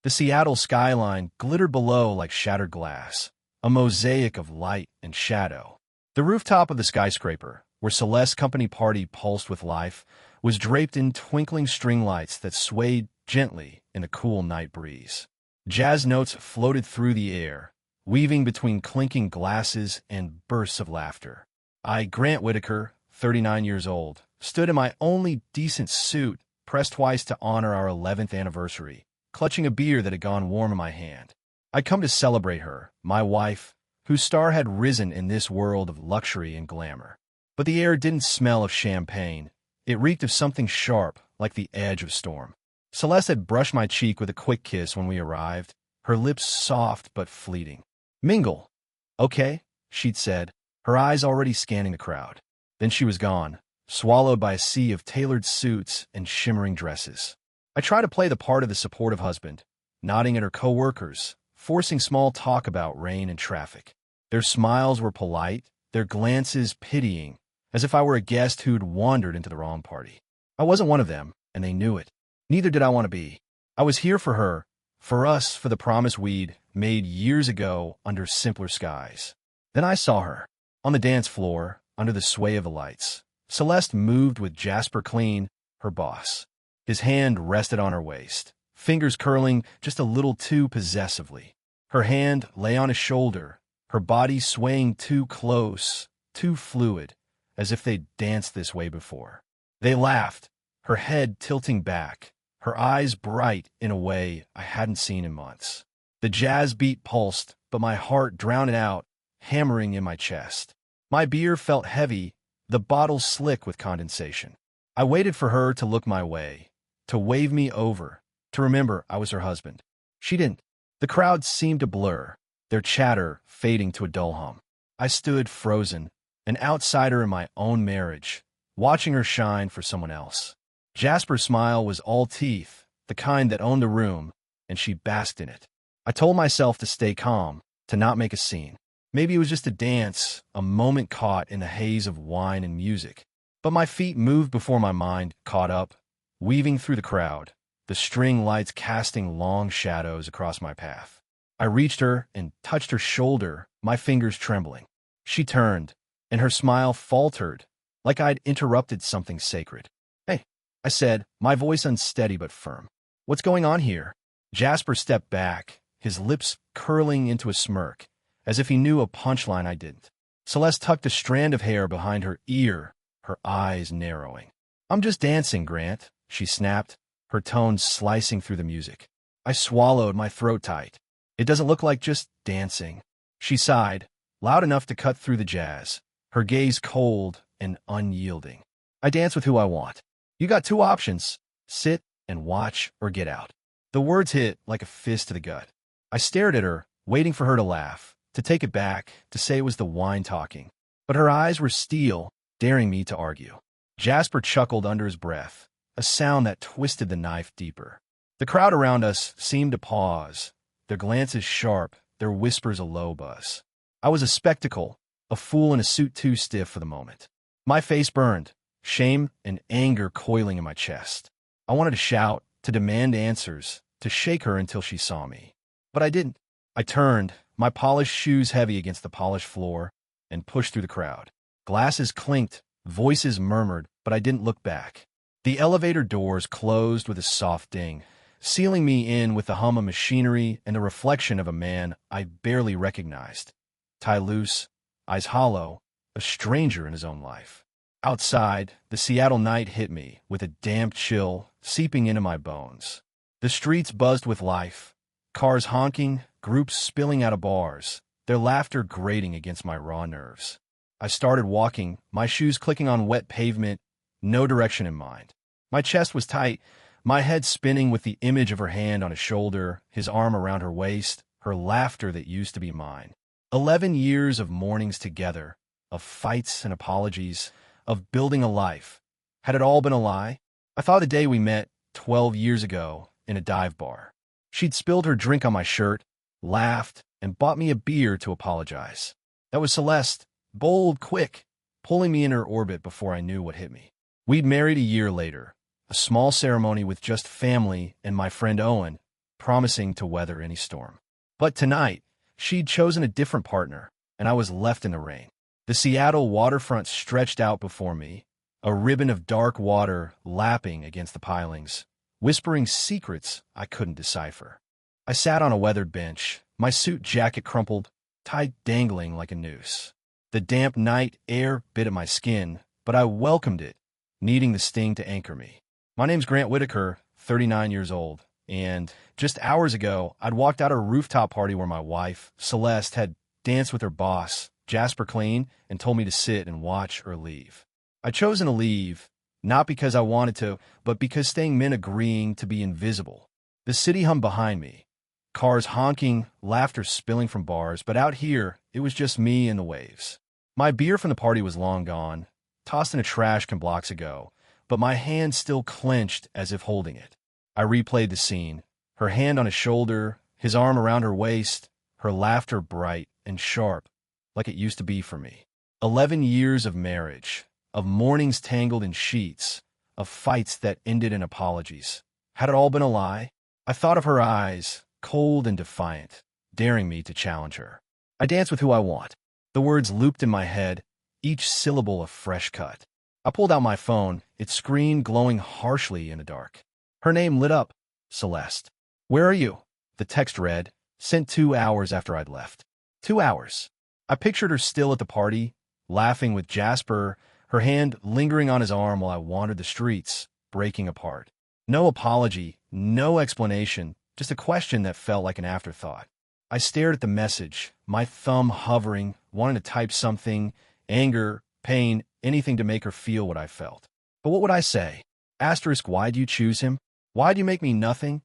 The Seattle skyline glittered below like shattered glass, a mosaic of light and shadow. The rooftop of the skyscraper, where Celeste's company party pulsed with life, was draped in twinkling string lights that swayed gently in the cool night breeze. Jazz notes floated through the air, weaving between clinking glasses and bursts of laughter. I, Grant Whitaker, 39 years old, stood in my only decent suit, pressed twice to honor our 11th anniversary, clutching a beer that had gone warm in my hand. I'd come to celebrate her, my wife, whose star had risen in this world of luxury and glamour. But the air didn't smell of champagne. It reeked of something sharp, like the edge of storm. Celeste had brushed my cheek with a quick kiss when we arrived, her lips soft but fleeting. "Mingle." "Okay," she'd said, her eyes already scanning the crowd. Then she was gone, swallowed by a sea of tailored suits and shimmering dresses. I tried to play the part of the supportive husband, nodding at her coworkers, forcing small talk about rain and traffic. Their smiles were polite, their glances pitying, as if I were a guest who'd wandered into the wrong party. I wasn't one of them, and they knew it. Neither did I want to be. I was here for her, for us, for the promise we'd made years ago under simpler skies. Then I saw her, on the dance floor, under the sway of the lights. Celeste moved with Jasper Clean, her boss. His hand rested on her waist, fingers curling just a little too possessively. Her hand lay on his shoulder, her body swaying too close, too fluid, as if they'd danced this way before. They laughed, her head tilting back, her eyes bright in a way I hadn't seen in months. The jazz beat pulsed, but my heart drowned it out, hammering in my chest. My beer felt heavy, the bottle slick with condensation. I waited for her to look my way, to wave me over, to remember I was her husband. She didn't. The crowd seemed to blur, their chatter fading to a dull hum. I stood frozen, an outsider in my own marriage, watching her shine for someone else. Jasper's smile was all teeth, the kind that owned the room, and she basked in it. I told myself to stay calm, to not make a scene. Maybe it was just a dance, a moment caught in a haze of wine and music. But my feet moved before my mind caught up, weaving through the crowd, the string lights casting long shadows across my path. I reached her and touched her shoulder, my fingers trembling. She turned, and her smile faltered, like I'd interrupted something sacred. "Hey," I said, my voice unsteady but firm. "What's going on here?" Jasper stepped back, his lips curling into a smirk, as if he knew a punchline I didn't. Celeste tucked a strand of hair behind her ear, her eyes narrowing. "I'm just dancing, Grant," she snapped, her tones slicing through the music. I swallowed, my throat tight. "It doesn't look like just dancing." She sighed, loud enough to cut through the jazz, her gaze cold and unyielding. "I dance with who I want. You got two options, sit and watch or get out." The words hit like a fist to the gut. I stared at her, waiting for her to laugh, to take it back, to say it was the wine talking. But her eyes were steel, daring me to argue. Jasper chuckled under his breath, a sound that twisted the knife deeper. The crowd around us seemed to pause, their glances sharp, their whispers a low buzz. I was a spectacle, a fool in a suit too stiff for the moment. My face burned, shame and anger coiling in my chest. I wanted to shout, to demand answers, to shake her until she saw me. But I didn't. I turned, my polished shoes heavy against the polished floor, and pushed through the crowd. Glasses clinked, voices murmured, but I didn't look back. The elevator doors closed with a soft ding, sealing me in with the hum of machinery and the reflection of a man I barely recognized. Tie loose, eyes hollow, a stranger in his own life. Outside, the Seattle night hit me with a damp chill seeping into my bones. The streets buzzed with life, cars honking, groups spilling out of bars, their laughter grating against my raw nerves. I started walking, my shoes clicking on wet pavement, no direction in mind. My chest was tight, my head spinning with the image of her hand on his shoulder, his arm around her waist, her laughter that used to be mine. 11 years of mornings together, of fights and apologies, of building a life. Had it all been a lie? I thought the day we met 12 years ago in a dive bar. She'd spilled her drink on my shirt, laughed, and bought me a beer to apologize. That was Celeste, bold, quick, pulling me in her orbit before I knew what hit me. We'd married a year later, a small ceremony with just family and my friend Owen, promising to weather any storm. But tonight, she'd chosen a different partner, and I was left in the rain. The Seattle waterfront stretched out before me, a ribbon of dark water lapping against the pilings, whispering secrets I couldn't decipher. I sat on a weathered bench, my suit jacket crumpled, tight dangling like a noose. The damp night air bit at my skin, but I welcomed it, needing the sting to anchor me. My name's Grant Whitaker, 39 years old, and just hours ago, I'd walked out of a rooftop party where my wife, Celeste, had danced with her boss, Jasper Clean, and told me to sit and watch or leave. I'd chosen to leave, not because I wanted to, but because staying meant agreeing to be invisible. The city hummed behind me, cars honking, laughter spilling from bars, but out here, it was just me and the waves. My beer from the party was long gone, tossed in a trash can blocks ago, but my hand still clenched as if holding it. I replayed the scene, her hand on his shoulder, his arm around her waist, her laughter bright and sharp, like it used to be for me. 11 years of marriage, of mornings tangled in sheets, of fights that ended in apologies. Had it all been a lie? I thought of her eyes, cold and defiant, daring me to challenge her. I dance with who I want. The words looped in my head, each syllable a fresh cut. I pulled out my phone, its screen glowing harshly in the dark. Her name lit up, Celeste. "Where are you?" The text read, sent 2 hours after I'd left. 2 hours. I pictured her still at the party, laughing with Jasper, her hand lingering on his arm while I wandered the streets, breaking apart. No apology, no explanation, just a question that felt like an afterthought. I stared at the message, my thumb hovering, wanting to type something, anger, pain, anything to make her feel what I felt. But what would I say? Asterisk, why'd you choose him? Why'd you make me nothing?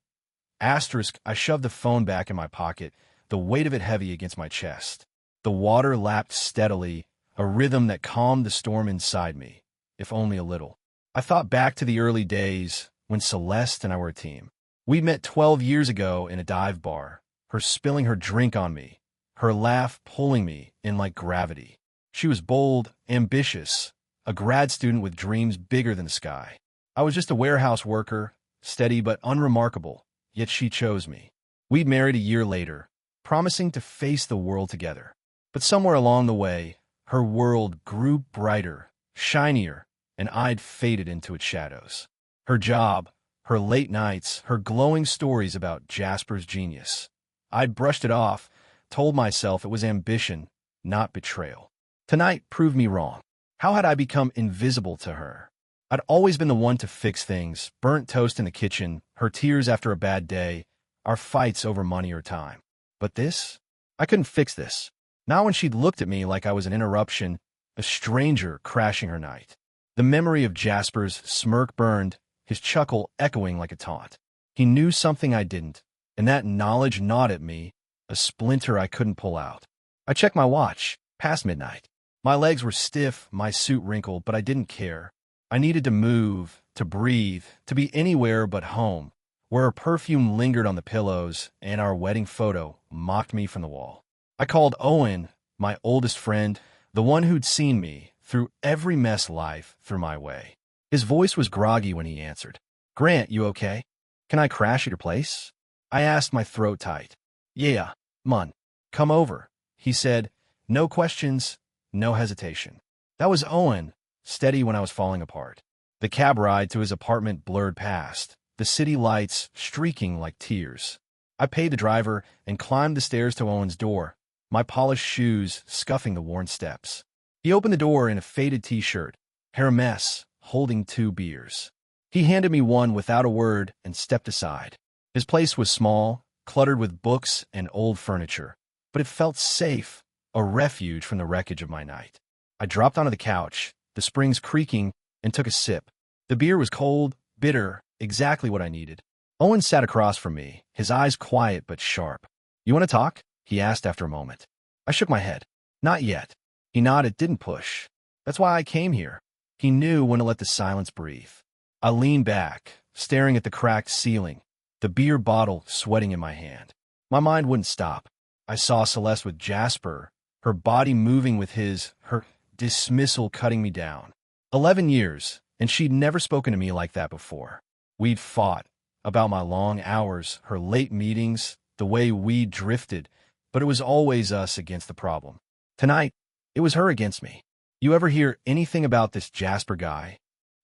Asterisk, I shoved the phone back in my pocket, the weight of it heavy against my chest. The water lapped steadily, a rhythm that calmed the storm inside me, if only a little. I thought back to the early days when Celeste and I were a team. We met 12 years ago in a dive bar, her spilling her drink on me, her laugh pulling me in like gravity. She was bold, ambitious, a grad student with dreams bigger than the sky. I was just a warehouse worker, steady but unremarkable, yet she chose me. We'd married a year later, promising to face the world together. But somewhere along the way, her world grew brighter, shinier, and I'd faded into its shadows. Her job, her late nights, her glowing stories about Jasper's genius. I'd brushed it off, told myself it was ambition, not betrayal. Tonight proved me wrong. How had I become invisible to her? I'd always been the one to fix things, burnt toast in the kitchen, her tears after a bad day, our fights over money or time. But this? I couldn't fix this. Not when she'd looked at me like I was an interruption, a stranger crashing her night. The memory of Jasper's smirk burned, his chuckle echoing like a taunt. He knew something I didn't, and that knowledge gnawed at me, a splinter I couldn't pull out. I checked my watch, past midnight. My legs were stiff, my suit wrinkled, but I didn't care. I needed to move, to breathe, to be anywhere but home, where her perfume lingered on the pillows and our wedding photo mocked me from the wall. I called Owen, my oldest friend, the one who'd seen me through every mess life threw my way. His voice was groggy when he answered. "Grant, you okay? Can I crash at your place?" I asked, my throat tight. "Yeah, mun. Come over," he said. No questions, no hesitation. That was Owen, steady when I was falling apart. The cab ride to his apartment blurred past, the city lights streaking like tears. I paid the driver and climbed the stairs to Owen's door, my polished shoes scuffing the worn steps. He opened the door in a faded t-shirt, hair a mess, holding 2 beers. He handed me one without a word and stepped aside. His place was small, cluttered with books and old furniture, but it felt safe, a refuge from the wreckage of my night. I dropped onto the couch, the springs creaking, and took a sip. The beer was cold, bitter, exactly what I needed. Owen sat across from me, his eyes quiet but sharp. "You want to talk?" he asked after a moment. I shook my head. "Not yet." He nodded, didn't push. "That's why I came here." He knew when to let the silence breathe. I leaned back, staring at the cracked ceiling, the beer bottle sweating in my hand. My mind wouldn't stop. I saw Celeste with Jasper, her body moving with his, her dismissal cutting me down. 11 years, and she'd never spoken to me like that before. We'd fought, about my long hours, her late meetings, the way we drifted, but it was always us against the problem. Tonight, it was her against me. You ever hear anything about this Jasper guy?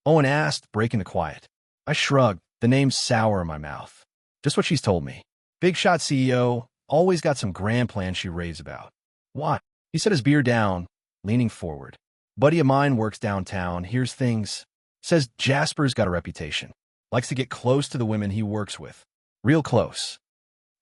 Owen asked, breaking the quiet. I shrugged, the name sour in my mouth. Just what she's told me. Big shot CEO, always got some grand plan she raves about. What? He set his beer down, leaning forward. Buddy of mine works downtown, hears things. Says Jasper's got a reputation. Likes to get close to the women he works with. Real close.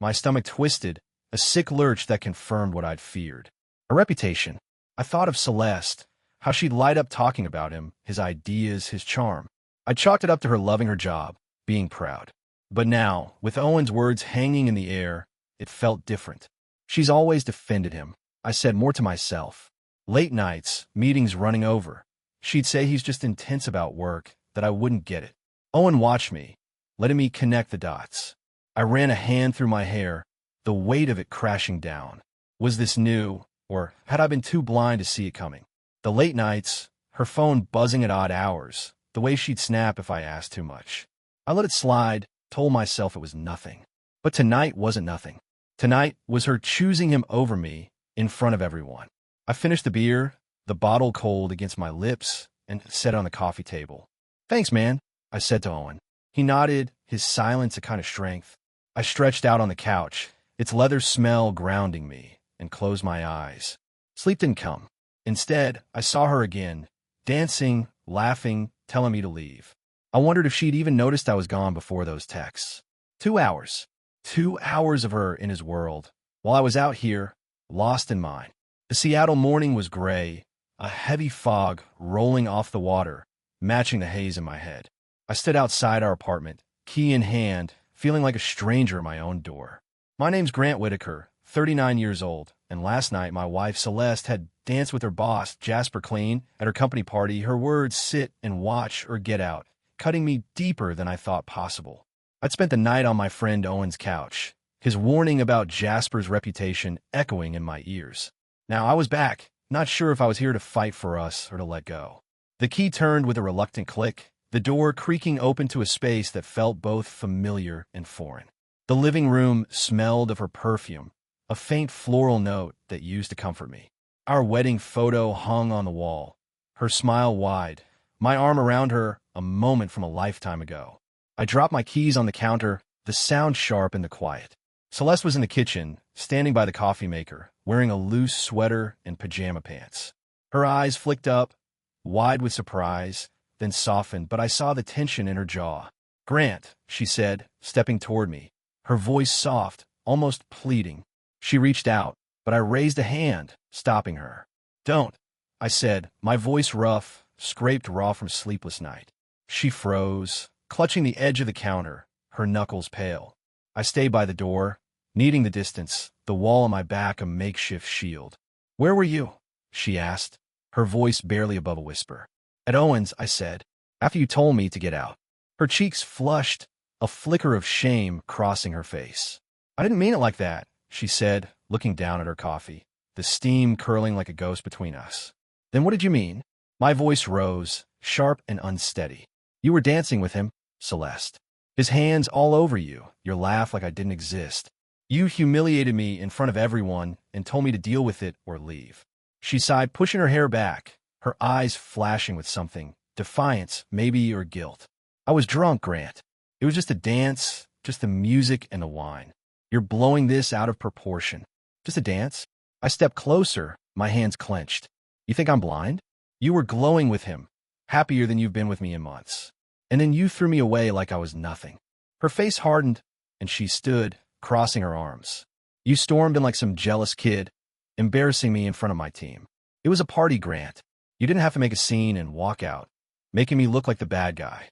My stomach twisted, a sick lurch that confirmed what I'd feared. A reputation. I thought of Celeste, how she'd light up talking about him, his ideas, his charm. I chalked it up to her loving her job, being proud. But now, with Owen's words hanging in the air, it felt different. She's always defended him, I said more to myself. Late nights, meetings running over. She'd say he's just intense about work, that I wouldn't get it. Owen watched me, letting me connect the dots. I ran a hand through my hair, the weight of it crashing down. Was this new, or had I been too blind to see it coming? The late nights, her phone buzzing at odd hours, the way she'd snap if I asked too much. I let it slide, told myself it was nothing. But tonight wasn't nothing. Tonight was her choosing him over me in front of everyone. I finished the beer, the bottle cold against my lips, and set it on the coffee table. Thanks, man, I said to Owen. He nodded, his silence a kind of strength. I stretched out on the couch, its leather smell grounding me, and closed my eyes. Sleep didn't come. Instead, I saw her again, dancing, laughing, telling me to leave. I wondered if she'd even noticed I was gone before those texts. 2 hours. 2 hours of her in his world, while I was out here, lost in mine. The Seattle morning was gray, a heavy fog rolling off the water, matching the haze in my head. I stood outside our apartment, key in hand, feeling like a stranger at my own door. My name's Grant Whitaker, 39 years old, and last night my wife Celeste had danced with her boss, Jasper Clean, at her company party. Her words sit and watch or get out, cutting me deeper than I thought possible. I'd spent the night on my friend Owen's couch, his warning about Jasper's reputation echoing in my ears. Now I was back, not sure if I was here to fight for us or to let go. The key turned with a reluctant click, the door creaking open to a space that felt both familiar and foreign. The living room smelled of her perfume, a faint floral note that used to comfort me. Our wedding photo hung on the wall, her smile wide, my arm around her, a moment from a lifetime ago. I dropped my keys on the counter, the sound sharp in the quiet. Celeste was in the kitchen, standing by the coffee maker, wearing a loose sweater and pajama pants. Her eyes flicked up, wide with surprise, then softened, but I saw the tension in her jaw. "Grant," she said, stepping toward me, her voice soft, almost pleading. She reached out, but I raised a hand, stopping her. "Don't," I said, my voice rough, scraped raw from sleepless night. She froze, clutching the edge of the counter, her knuckles pale. I stayed by the door, needing the distance, the wall on my back a makeshift shield. "Where were you?" she asked, her voice barely above a whisper. "At Owen's," I said, "after you told me to get out." Her cheeks flushed, a flicker of shame crossing her face. "I didn't mean it like that," she said, looking down at her coffee, the steam curling like a ghost between us. "Then what did you mean?" My voice rose, sharp and unsteady. "You were dancing with him, Celeste. His hands all over you, your laugh like I didn't exist. You humiliated me in front of everyone and told me to deal with it or leave." She sighed, pushing her hair back, her eyes flashing with something, defiance, maybe, or guilt. "I was drunk, Grant. It was just a dance, just the music and the wine. You're blowing this out of proportion. Just a dance?" I stepped closer, my hands clenched. "You think I'm blind? You were glowing with him, happier than you've been with me in months. And then you threw me away like I was nothing." Her face hardened, and she stood, crossing her arms. "You stormed in like some jealous kid, embarrassing me in front of my team. It was a party, Grant. You didn't have to make a scene and walk out, making me look like the bad guy."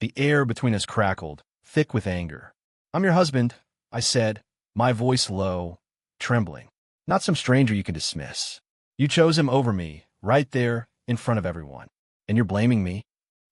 The air between us crackled, thick with anger. "I'm your husband," I said, my voice low, trembling. "Not some stranger you can dismiss. You chose him over me, right there, in front of everyone. And you're blaming me?"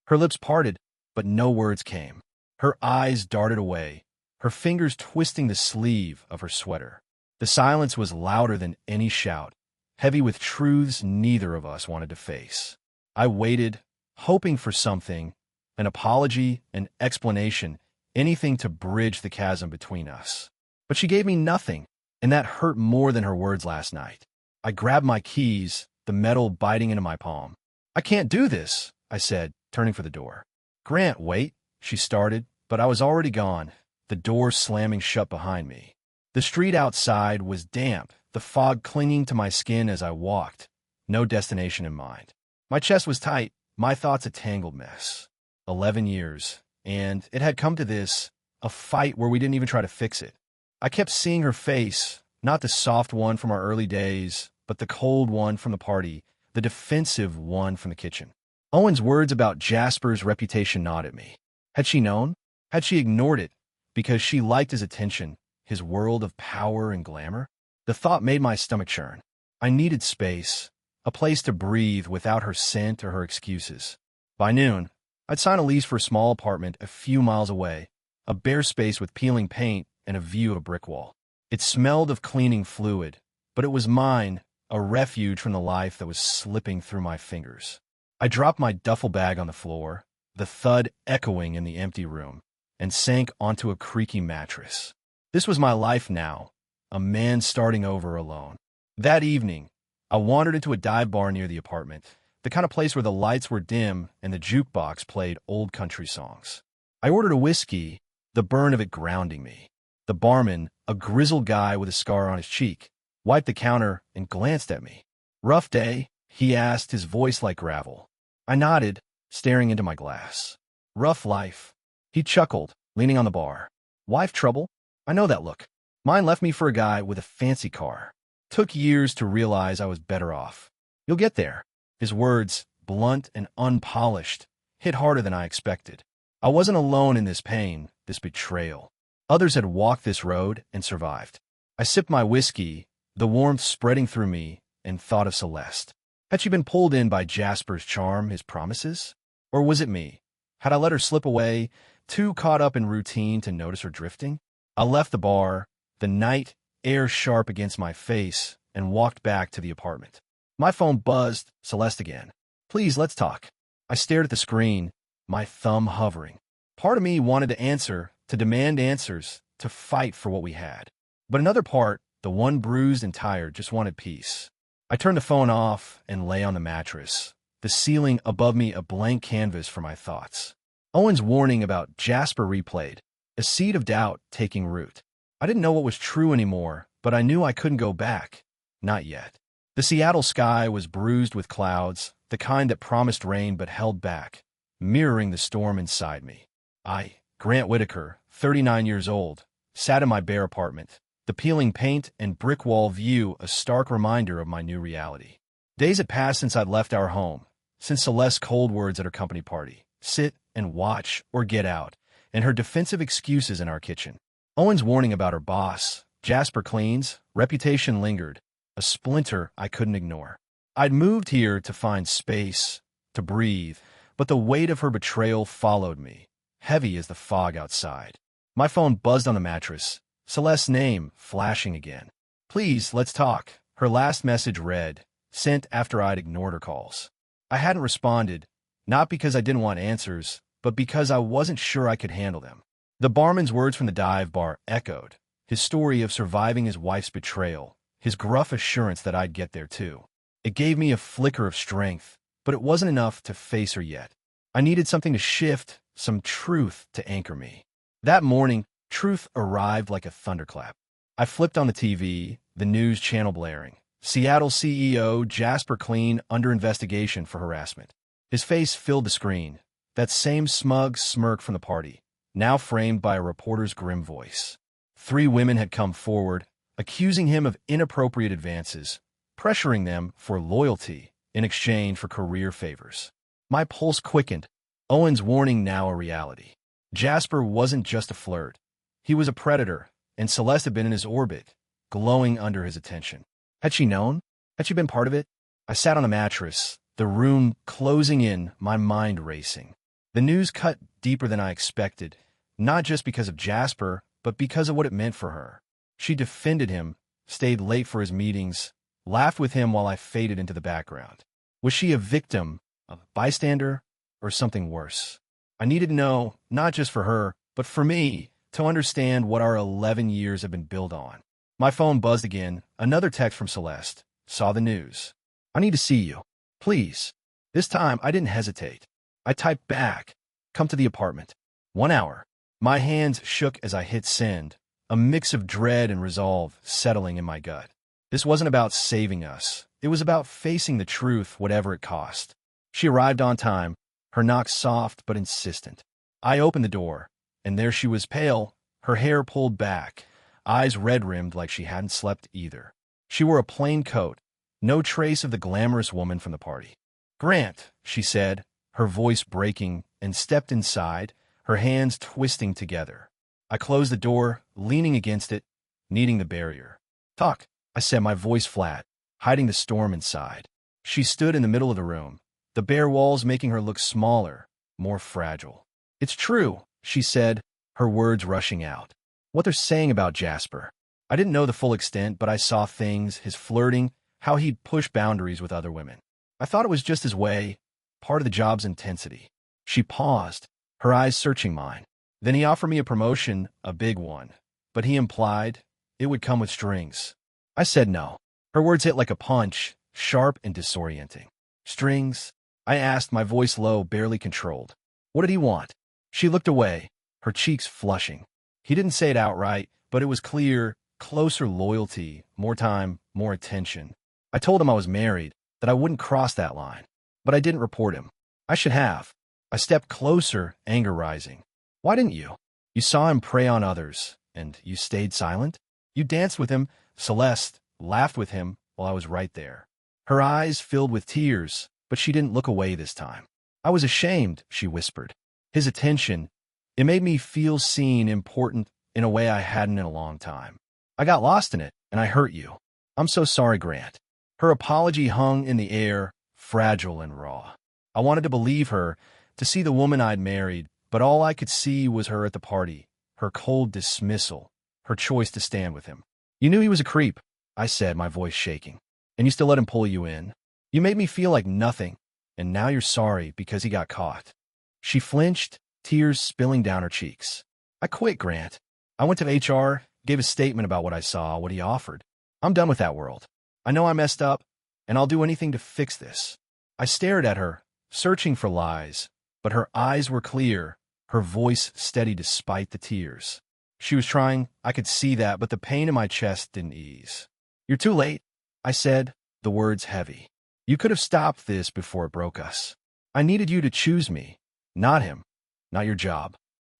Her lips parted, but no words came. Her eyes darted away, her fingers twisting the sleeve of her sweater. The silence was louder than any shout, heavy with truths neither of us wanted to face. I waited, hoping for something, an apology, an explanation, anything to bridge the chasm between us. But she gave me nothing, and that hurt more than her words last night. I grabbed my keys, the metal biting into my palm. "I can't do this," I said, turning for the door. "Grant, wait," she started, but I was already gone, the door slamming shut behind me. The street outside was damp, the fog clinging to my skin as I walked, no destination in mind. My chest was tight, my thoughts a tangled mess. 11 years, and it had come to this, a fight where we didn't even try to fix it. I kept seeing her face, not the soft one from our early days, but the cold one from the party, the defensive one from the kitchen. Owen's words about Jasper's reputation gnawed at me. Had she known? Had she ignored it because she liked his attention, his world of power and glamour? The thought made my stomach churn. I needed space, a place to breathe without her scent or her excuses. By noon, I'd sign a lease for a small apartment a few miles away, a bare space with peeling paint and a view of a brick wall. It smelled of cleaning fluid, but it was mine, a refuge from the life that was slipping through my fingers. I dropped my duffel bag on the floor, the thud echoing in the empty room, and sank onto a creaky mattress. This was my life now, a man starting over alone. That evening, I wandered into a dive bar near the apartment, the kind of place where the lights were dim and the jukebox played old country songs. I ordered a whiskey, the burn of it grounding me. The barman, a grizzled guy with a scar on his cheek, wiped the counter and glanced at me. "Rough day?" he asked, his voice like gravel. I nodded, staring into my glass. "Rough life." He chuckled, leaning on the bar. "Wife trouble? I know that look. Mine left me for a guy with a fancy car. Took years to realize I was better off. You'll get there." His words, blunt and unpolished, hit harder than I expected. I wasn't alone in this pain, this betrayal. Others had walked this road and survived. I sipped my whiskey, the warmth spreading through me, and thought of Celeste. Had she been pulled in by Jasper's charm, his promises? Or was it me? Had I let her slip away, too caught up in routine to notice her drifting? I left the bar, the night air sharp against my face, and walked back to the apartment. My phone buzzed, Celeste again. "Please, let's talk." I stared at the screen, my thumb hovering. Part of me wanted to answer, to demand answers, to fight for what we had. But another part, the one bruised and tired, just wanted peace. I turned the phone off and lay on the mattress, the ceiling above me a blank canvas for my thoughts. Owen's warning about Jasper replayed, a seed of doubt taking root. I didn't know what was true anymore, but I knew I couldn't go back. Not yet. The Seattle sky was bruised with clouds, the kind that promised rain but held back, mirroring the storm inside me. I, Grant Whitaker, 39 years old, sat in my bare apartment, the peeling paint and brick wall view a stark reminder of my new reality. Days had passed since I'd left our home, since Celeste's cold words at her company party, sit and watch or get out, and her defensive excuses in our kitchen. Owen's warning about her boss, Jasper Clean's, reputation lingered, a splinter I couldn't ignore. I'd moved here to find space, to breathe, but the weight of her betrayal followed me, heavy as the fog outside. My phone buzzed on the mattress, Celeste's name flashing again. "Please, let's talk." Her last message read, sent after I'd ignored her calls. I hadn't responded, not because I didn't want answers, but because I wasn't sure I could handle them. The barman's words from the dive bar echoed, his story of surviving his wife's betrayal, his gruff assurance that I'd get there too. It gave me a flicker of strength, but it wasn't enough to face her yet. I needed something to shift, some truth to anchor me. That morning, truth arrived like a thunderclap. I flipped on the TV, the news channel blaring. Seattle CEO Jasper Clean under investigation for harassment. His face filled the screen, that same smug smirk from the party, now framed by a reporter's grim voice. 3 women had come forward, accusing him of inappropriate advances, pressuring them for loyalty in exchange for career favors. My pulse quickened, Owen's warning now a reality. Jasper wasn't just a flirt. He was a predator, and Celeste had been in his orbit, glowing under his attention. Had she known? Had she been part of it? I sat on the mattress, the room closing in, my mind racing. The news cut deeper than I expected, not just because of Jasper, but because of what it meant for her. She defended him, stayed late for his meetings, laughed with him while I faded into the background. Was she a victim, a bystander, or something worse? I needed to know, not just for her, but for me, to understand what our 11 years have been built on. My phone buzzed again, another text from Celeste. Saw the news. I need to see you. Please. This time, I didn't hesitate. I typed back. Come to the apartment. 1 hour. My hands shook as I hit send, a mix of dread and resolve settling in my gut. This wasn't about saving us. It was about facing the truth, whatever it cost. She arrived on time, her knock soft but insistent. I opened the door, and there she was, pale, her hair pulled back, eyes red-rimmed like she hadn't slept either. She wore a plain coat, no trace of the glamorous woman from the party. "Grant," she said, her voice breaking, and stepped inside, her hands twisting together. I closed the door, leaning against it, needing the barrier. "Talk," I said, my voice flat, hiding the storm inside. She stood in the middle of the room, the bare walls making her look smaller, more fragile. "It's true," she said, her words rushing out. "What they're saying about Jasper." I didn't know the full extent, but I saw things, his flirting, how he'd push boundaries with other women. I thought it was just his way, part of the job's intensity. She paused, her eyes searching mine. Then he offered me a promotion, a big one, but he implied it would come with strings. I said no. Her words hit like a punch, sharp and disorienting. "Strings?" I asked, my voice low, barely controlled. "What did he want?" She looked away, her cheeks flushing. He didn't say it outright, but it was clear, closer loyalty, more time, more attention. I told him I was married, that I wouldn't cross that line. But I didn't report him. I should have. I stepped closer, anger rising. "Why didn't you? You saw him prey on others, and you stayed silent? You danced with him, Celeste, laughed with him while I was right there." Her eyes filled with tears, but she didn't look away this time. "I was ashamed," she whispered. "His attention, it made me feel seen, important, in a way I hadn't in a long time. I got lost in it, and I hurt you. I'm so sorry, Grant." Her apology hung in the air, fragile and raw. I wanted to believe her, to see the woman I'd married, but all I could see was her at the party, her cold dismissal, her choice to stand with him. "You knew he was a creep," I said, my voice shaking. "And you still let him pull you in? You made me feel like nothing, and now you're sorry because he got caught." She flinched, tears spilling down her cheeks. "I quit, Grant. I went to HR, gave a statement about what I saw, what he offered. I'm done with that world. I know I messed up, and I'll do anything to fix this." I stared at her, searching for lies, but her eyes were clear, her voice steady despite the tears. She was trying, I could see that, but the pain in my chest didn't ease. "You're too late," I said, the words heavy. "You could have stopped this before it broke us. I needed you to choose me, not him, not your job."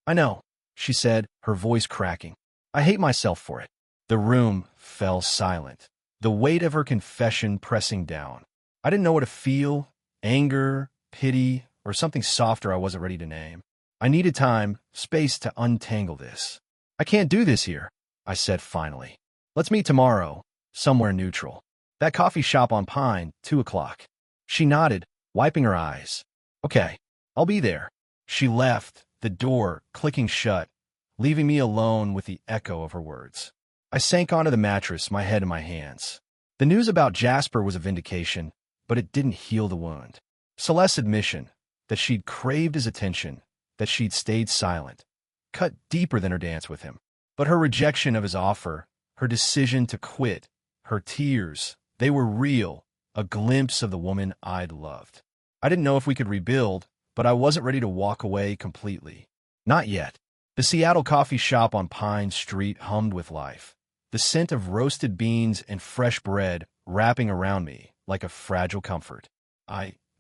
"I know," she said, her voice cracking. "I hate myself for it." The room fell silent, the weight of her confession pressing down. I didn't know what to feel, anger, pity, or something softer I wasn't ready to name. I needed time, space to untangle this. "I can't do this here," I said finally. "Let's meet tomorrow, somewhere neutral. That coffee shop on Pine, 2 o'clock. She nodded, wiping her eyes. "Okay, I'll be there." She left, the door clicking shut, leaving me alone with the echo of her words. I sank onto the mattress, my head in my hands. The news about Jasper was a vindication, but it didn't heal the wound. Celeste's admission, that she'd craved his attention, that she'd stayed silent, cut deeper than her dance with him. But her rejection of his offer, her decision to quit, her tears, they were real, a glimpse of the woman I'd loved. I didn't know if we could rebuild, but I wasn't ready to walk away completely. Not yet. The Seattle coffee shop on Pine Street hummed with life, the scent of roasted beans and fresh bread wrapping around me like a fragile comfort.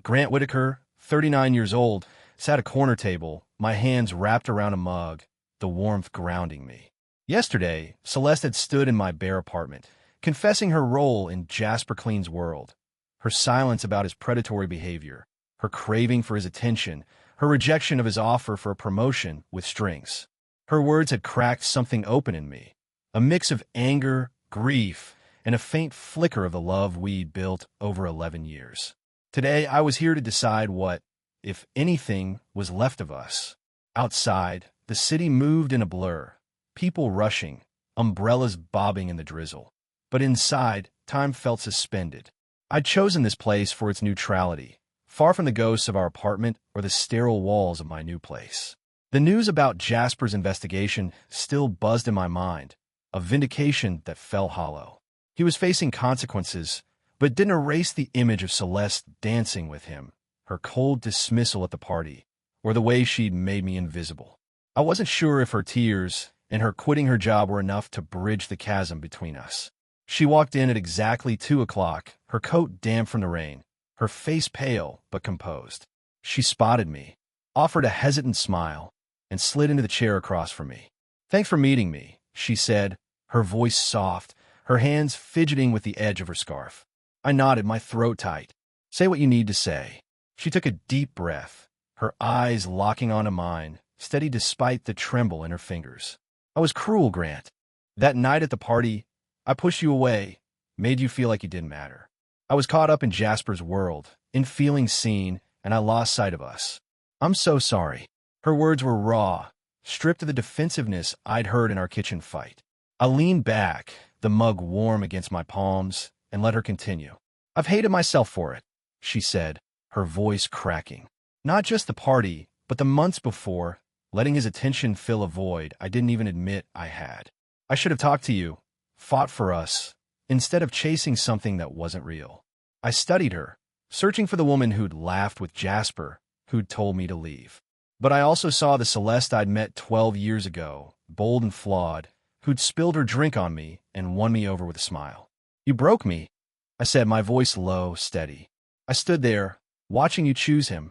Grant Whitaker, 39 years old, sat at a corner table, my hands wrapped around a mug, the warmth grounding me. Yesterday, Celeste had stood in my bare apartment, confessing her role in Jasper Clean's world, her silence about his predatory behavior, her craving for his attention, her rejection of his offer for a promotion with strings. Her words had cracked something open in me, a mix of anger, grief, and a faint flicker of the love we'd built over 11 years. Today, I was here to decide what, if anything, was left of us. Outside, the city moved in a blur, people rushing, umbrellas bobbing in the drizzle. But inside, time felt suspended. I'd chosen this place for its neutrality, far from the ghosts of our apartment or the sterile walls of my new place. The news about Jasper's investigation still buzzed in my mind, a vindication that fell hollow. He was facing consequences, but didn't erase the image of Celeste dancing with him, her cold dismissal at the party, or the way she'd made me invisible. I wasn't sure if her tears and her quitting her job were enough to bridge the chasm between us. She walked in at exactly 2 o'clock, her coat damp from the rain, her face pale but composed. She spotted me, offered a hesitant smile, and slid into the chair across from me. "Thanks for meeting me," she said, her voice soft, her hands fidgeting with the edge of her scarf. I nodded, my throat tight. "Say what you need to say." She took a deep breath, her eyes locking onto mine, steady despite the tremble in her fingers. "I was cruel, Grant. That night at the party, I pushed you away, made you feel like you didn't matter. I was caught up in Jasper's world, in feeling seen, and I lost sight of us. I'm so sorry." Her words were raw, stripped of the defensiveness I'd heard in our kitchen fight. I leaned back, the mug warm against my palms, and let her continue. "I've hated myself for it," she said, her voice cracking. "Not just the party, but the months before, letting his attention fill a void I didn't even admit I had. I should have talked to you, fought for us, instead of chasing something that wasn't real." I studied her, searching for the woman who'd laughed with Jasper, who'd told me to leave. But I also saw the Celeste I'd met 12 years ago, bold and flawed, who'd spilled her drink on me and won me over with a smile. "You broke me," I said, my voice low, steady. "I stood there, watching you choose him,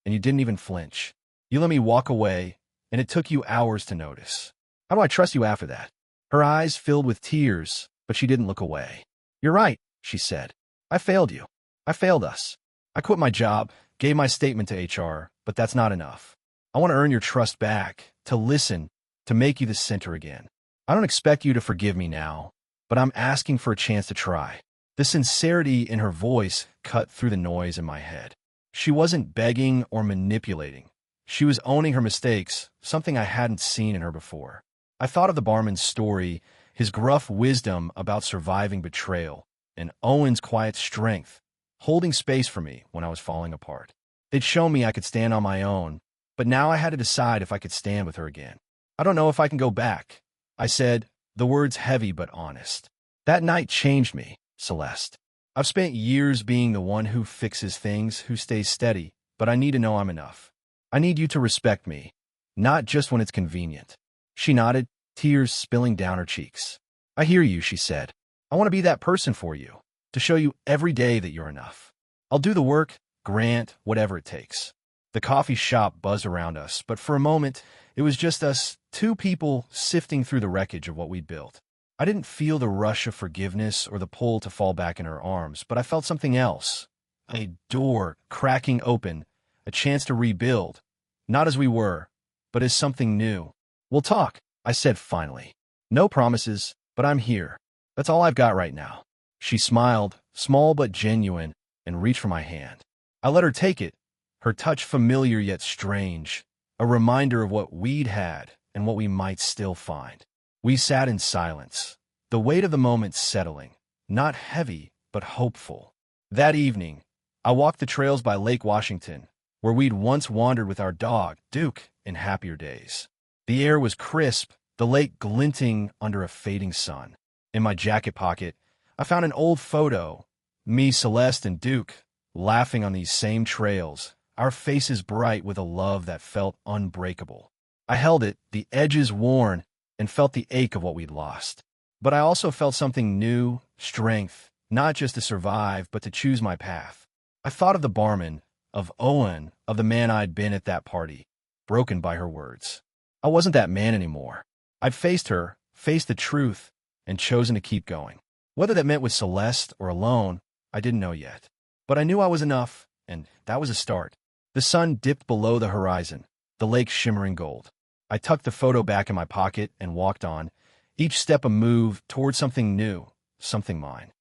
and you didn't even flinch. You let me walk away, and it took you hours to notice. How do I trust you after that?" Her eyes filled with tears, but she didn't look away. "You're right," she said. "I failed you. I failed us. I quit my job, gave my statement to HR, but that's not enough. I want to earn your trust back, to listen, to make you the center again. I don't expect you to forgive me now, but I'm asking for a chance to try." The sincerity in her voice cut through the noise in my head. She wasn't begging or manipulating. She was owning her mistakes, something I hadn't seen in her before. I thought of the barman's story, his gruff wisdom about surviving betrayal, and Owen's quiet strength, holding space for me when I was falling apart. They'd shown me I could stand on my own, but now I had to decide if I could stand with her again. "I don't know if I can go back," I said, the words heavy but honest. "That night changed me, Celeste. I've spent years being the one who fixes things, who stays steady, but I need to know I'm enough. I need you to respect me, not just when it's convenient." She nodded, tears spilling down her cheeks. "I hear you," she said. "I want to be that person for you, to show you every day that you're enough. I'll do the work, Grant, whatever it takes." The coffee shop buzzed around us, but for a moment, it was just us, two people sifting through the wreckage of what we'd built. I didn't feel the rush of forgiveness or the pull to fall back in her arms, but I felt something else. A door cracking open, a chance to rebuild, not as we were, but as something new. "We'll talk," I said finally. "No promises, but I'm here. That's all I've got right now." She smiled, small but genuine, and reached for my hand. I let her take it, her touch familiar yet strange, a reminder of what we'd had and what we might still find. We sat in silence, the weight of the moment settling, not heavy, but hopeful. That evening, I walked the trails by Lake Washington, where we'd once wandered with our dog, Duke, in happier days. The air was crisp, the lake glinting under a fading sun. In my jacket pocket, I found an old photo, me, Celeste, and Duke, laughing on these same trails, our faces bright with a love that felt unbreakable. I held it, the edges worn, and felt the ache of what we'd lost. But I also felt something new, strength, not just to survive, but to choose my path. I thought of the barman, of Owen, of the man I'd been at that party, broken by her words. I wasn't that man anymore. I'd faced her, faced the truth, and chosen to keep going. Whether that meant with Celeste or alone, I didn't know yet. But I knew I was enough, and that was a start. The sun dipped below the horizon, the lake shimmering gold. I tucked the photo back in my pocket and walked on, each step a move toward something new, something mine.